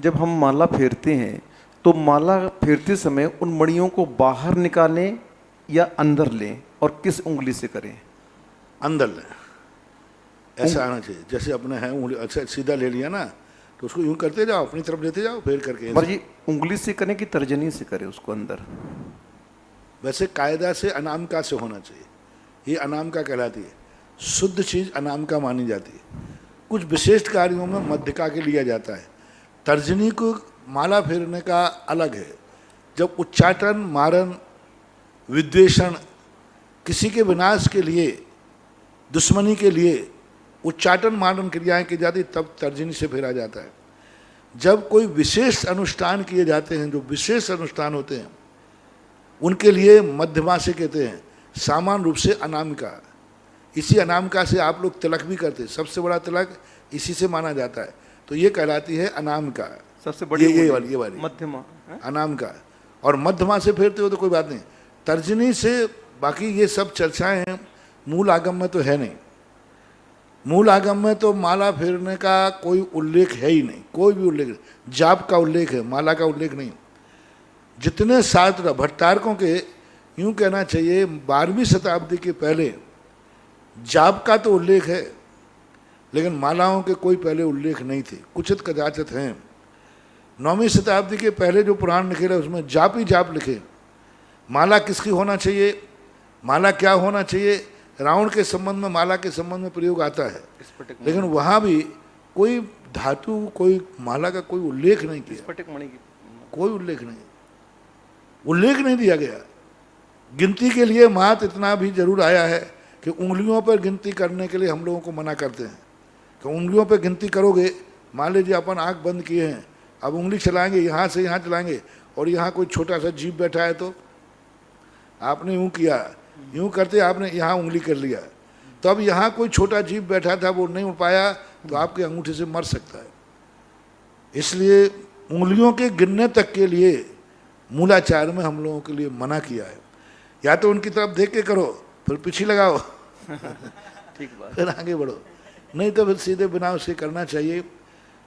जब हम माला फेरते हैं तो माला फेरते समय उन मणियों को बाहर निकालें या अंदर लें, और किस उंगली से करें? अंदर लें, ऐसा आना चाहिए। जैसे अपने हैं उंगली, अच्छा सीधा ले लिया ना, तो उसको यूं करते जाओ, अपनी तरफ लेते जाओ, फेर करके। पर जी उंगली से करें कि तर्जनी से करें उसको अंदर? वैसे कायदा से अनामिका से होना चाहिए, ये अनामिका कहलाती है। शुद्ध चीज़ अनामिका मानी जाती है। कुछ विशिष्ट कार्यों में मध्यका के लिया जाता है। तर्जनी को माला फेरने का अलग है। जब उच्चाटन, मारन, विद्वेषण, किसी के विनाश के लिए, दुश्मनी के लिए उच्चाटन मारन क्रियाएं की जाती, तब तर्जनी से फेरा जाता है। जब कोई विशेष अनुष्ठान किए जाते हैं, जो विशेष अनुष्ठान होते हैं, उनके लिए मध्यमा से कहते हैं, सामान्य रूप से अनामिका। इसी अनामिका से आप लोग तिलक भी करते हैं, सबसे बड़ा तिलक इसी से माना जाता है, तो ये कहलाती है अनामिका। सबसे बड़ी ये वाली मध्यमा अनामिका। और मध्यमा से फेरते हो तो कोई बात नहीं, तर्जनी से बाकी ये सब चर्चाएं हैं, मूल आगम में तो है नहीं। मूल आगम में तो माला फेरने का कोई उल्लेख है ही नहीं, कोई भी उल्लेख नहीं। जाप का उल्लेख है, माला का उल्लेख नहीं। जितने शास्त्र भट्टारकों के, यूं कहना चाहिए 12वीं शताब्दी के पहले जाप का तो उल्लेख है, लेकिन मालाओं के कोई पहले उल्लेख नहीं थे, कुछित कदाचित हैं। 9वीं शताब्दी के पहले जो पुराण लिखे रहे उसमें जाप ही जाप लिखे। माला किसकी होना चाहिए, माला क्या होना चाहिए, रावण के संबंध में, माला के संबंध में प्रयोग आता है, लेकिन वहाँ भी कोई धातु, कोई माला का कोई उल्लेख नहीं किया, कोई उल्लेख नहीं दिया गया। गिनती के लिए मात्र इतना भी जरूर आया है कि उंगलियों पर गिनती करने के लिए हम लोगों को मना करते हैं कि उंगलियों पर गिनती करोगे, मान लीजिए अपन आँख बंद किए हैं, अब उंगली चलाएंगे, यहाँ से यहाँ चलाएंगे, और यहाँ कोई छोटा सा जीव बैठा है, तो आपने यूँ किया, यूँ करते आपने यहाँ उंगली कर लिया, तो अब यहाँ कोई छोटा जीव बैठा था, वो नहीं उड़ पाया, तो आपके अंगूठे से मर सकता है। इसलिए उंगलियों के गिनने तक के लिए मूलाचार में हम लोगों के लिए मना किया है। या तो उनकी तरफ देख के करो, फिर पीछे लगाओ ठीक बात, फिर आगे बढ़ो, नहीं तो फिर सीधे बिना उसके करना चाहिए।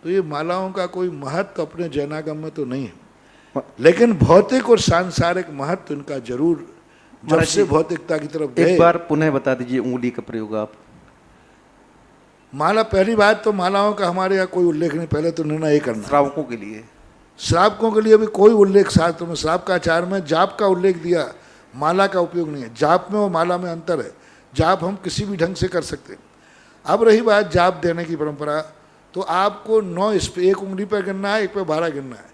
तो ये मालाओं का कोई महत्व अपने जैनागम में तो नहीं है, लेकिन भौतिक और सांसारिक महत्व इनका जरूर, जब से भौतिकता की तरफ गए। एक बार पुनः बता दीजिए उंगली का प्रयोग आप। माला, पहली बात तो मालाओं का हमारे यहाँ कोई उल्लेख नहीं, पहले तो निर्णय करना। श्रावकों के लिए, श्रावकों के लिए भी कोई उल्लेख शास्त्र में, श्रावक का आचार में जाप का उल्लेख दिया, माला का उपयोग नहीं है। जाप में और माला में अंतर है। जाप हम किसी भी ढंग से कर सकते हैं। अब रही बात जाप देने की परंपरा, तो आपको 9 इस पे, एक उंगली पर गिनना है, एक पे 12 गिनना है,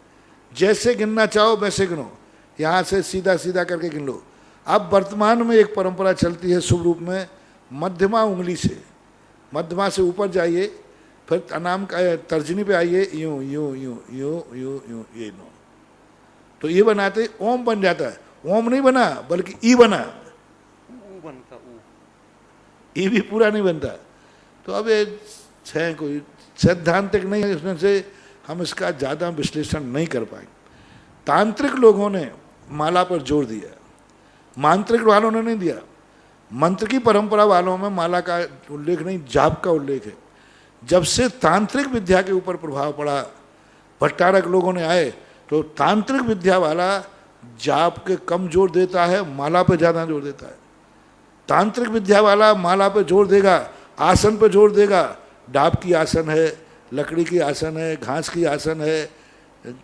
जैसे गिनना चाहो वैसे गिनो, यहाँ से सीधा सीधा करके गिन लो। अब वर्तमान में एक परंपरा चलती है शुभ रूप में, मध्यमा उंगली से, मध्यमा से ऊपर जाइए, फिर अनाम का तर्जनी पे आइए, यूं यूं यूं यूं यूं यूं, ये नो, तो ये बनाते ओम बन जाता है। ओम नहीं बना, बल्कि ई बना, ई भी पूरा नहीं बनता। तो अब ये है कोई सैद्धांतिक नहीं है, इसमें से हम इसका ज़्यादा विश्लेषण नहीं कर पाएंगे। तांत्रिक लोगों ने माला पर जोर दिया, मांत्रिक वालों ने नहीं दिया। मंत्र की परंपरा वालों में माला का उल्लेख नहीं, जाप का उल्लेख है। जब से तांत्रिक विद्या के ऊपर प्रभाव पड़ा, भट्टारक लोगों ने आए, तो तांत्रिक विद्या वाला जाप के कम जोर देता है, माला पे ज़्यादा जोर देता है। तांत्रिक विद्या वाला माला पे जोर देगा, आसन पे जोर देगा, डाब की आसन है, लकड़ी की आसन है, घास की आसन है,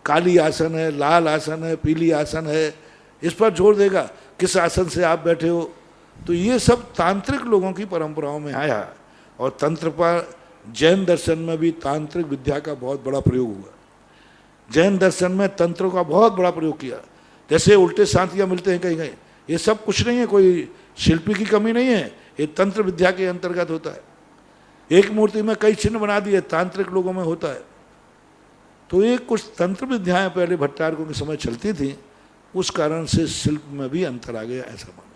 काली आसन है, लाल आसन है, पीली आसन है, इस पर जोर देगा, किस आसन से आप बैठे हो। तो ये सब तांत्रिक लोगों की परंपराओं में आया। और तंत्र पर जैन दर्शन में भी तांत्रिक विद्या का बहुत बड़ा प्रयोग हुआ। जैन दर्शन में तंत्रों का बहुत बड़ा प्रयोग किया। जैसे उल्टे सांतियाँ मिलते हैं कहीं कहीं, ये सब कुछ नहीं है, कोई शिल्पी की कमी नहीं है, ये तंत्र विद्या के अंतर्गत होता है। एक मूर्ति में कई चिन्ह बना दिए, तांत्रिक लोगों में होता है। तो ये कुछ तंत्र विद्याएं पहले भट्टारकों के समय चलती थी, उस कारण से शिल्प में भी अंतर आ गया, ऐसा माना।